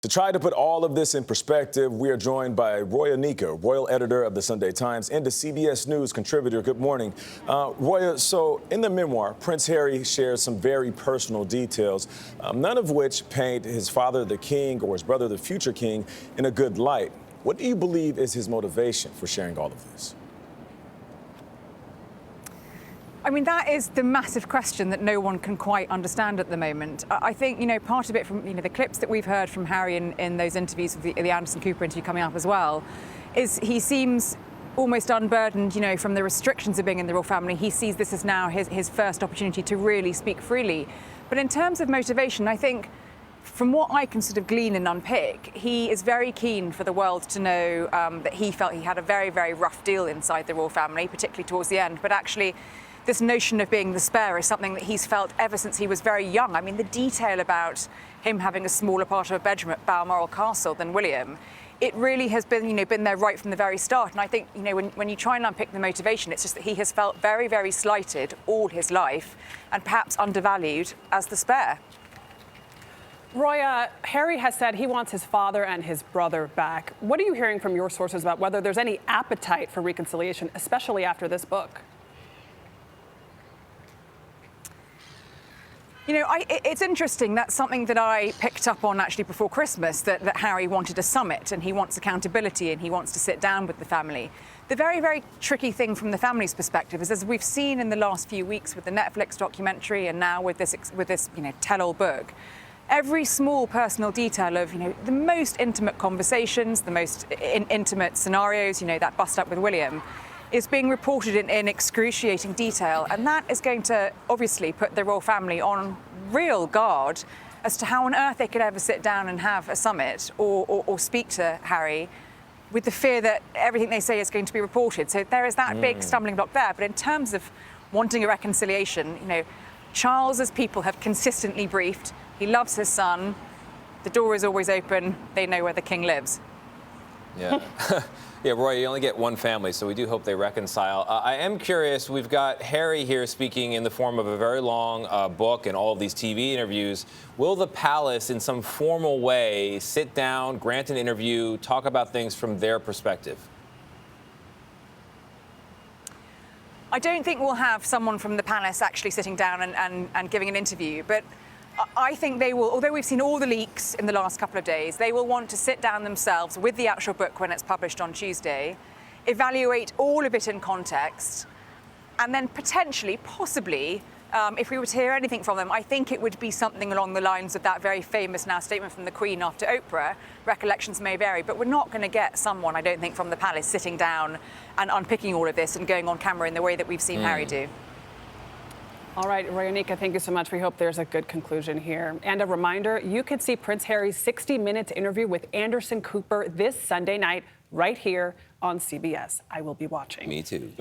To try to put all of this in perspective, we are joined by Roya Nikkhah, royal editor of the Sunday Times and a CBS News contributor. Good morning. Roya, so in the memoir, Prince Harry shares some very personal details, none of which paint his father, the king, or his brother, the future king, in a good light. What do you believe is his motivation for sharing all of this? I mean, that is the massive question that no one can quite understand at the moment. I think, part of it from, the clips that we've heard from Harry in those interviews, with the Anderson Cooper interview coming up as well, is he seems almost unburdened, from the restrictions of being in the royal family. He sees this as now his first opportunity to really speak freely. But in terms of motivation, I think, from what I can sort of glean and unpick, he is very keen for the world to know that he felt he had a very, very rough deal inside the royal family, particularly towards the end. But actually, this notion of being the spare is something that he's felt ever since he was very young. I mean, the detail about him having a smaller part of a bedroom at Balmoral Castle than William, it really has been, been there right from the very start. And I think, when you try and unpick the motivation, it's just that he has felt very, very slighted all his life and perhaps undervalued as the spare. Roya, Harry has said he wants his father and his brother back. What are you hearing from your sources about whether there's any appetite for reconciliation, especially after this book? It's interesting. That's something that I picked up on actually before Christmas, that Harry wanted a summit and he wants accountability and he wants to sit down with the family. The very, very tricky thing from the family's perspective is, as we've seen in the last few weeks with the Netflix documentary and now with this tell-all book, every small personal detail of, the most intimate conversations, the most intimate scenarios, that bust-up with William, is being reported in excruciating detail. And that is going to obviously put the royal family on real guard as to how on earth they could ever sit down and have a summit or speak to Harry with the fear that everything they say is going to be reported. So there is that big stumbling block there. But in terms of wanting a reconciliation, Charles, as people have consistently briefed, he loves his son, the door is always open, they know where the king lives. Yeah. Yeah, Roy, you only get one family, so we do hope they reconcile. I am curious, we've got Harry here speaking in the form of a very long book and all of these TV interviews. Will the palace, in some formal way, sit down, grant an interview, talk about things from their perspective? I don't think we'll have someone from the palace actually sitting down and giving an interview, but I think they will, although we've seen all the leaks in the last couple of days, they will want to sit down themselves with the actual book when it's published on Tuesday, evaluate all of it in context, and then potentially, possibly, if we were to hear anything from them, I think it would be something along the lines of that very famous now statement from the Queen after Oprah, recollections may vary, but we're not going to get someone, I don't think, from the palace sitting down and unpicking all of this and going on camera in the way that we've seen Harry do. All right, Roya Nikkhah, thank you so much. We hope there's a good conclusion here. And a reminder, you can see Prince Harry's 60-minute interview with Anderson Cooper this Sunday night right here on CBS. I will be watching. Me too.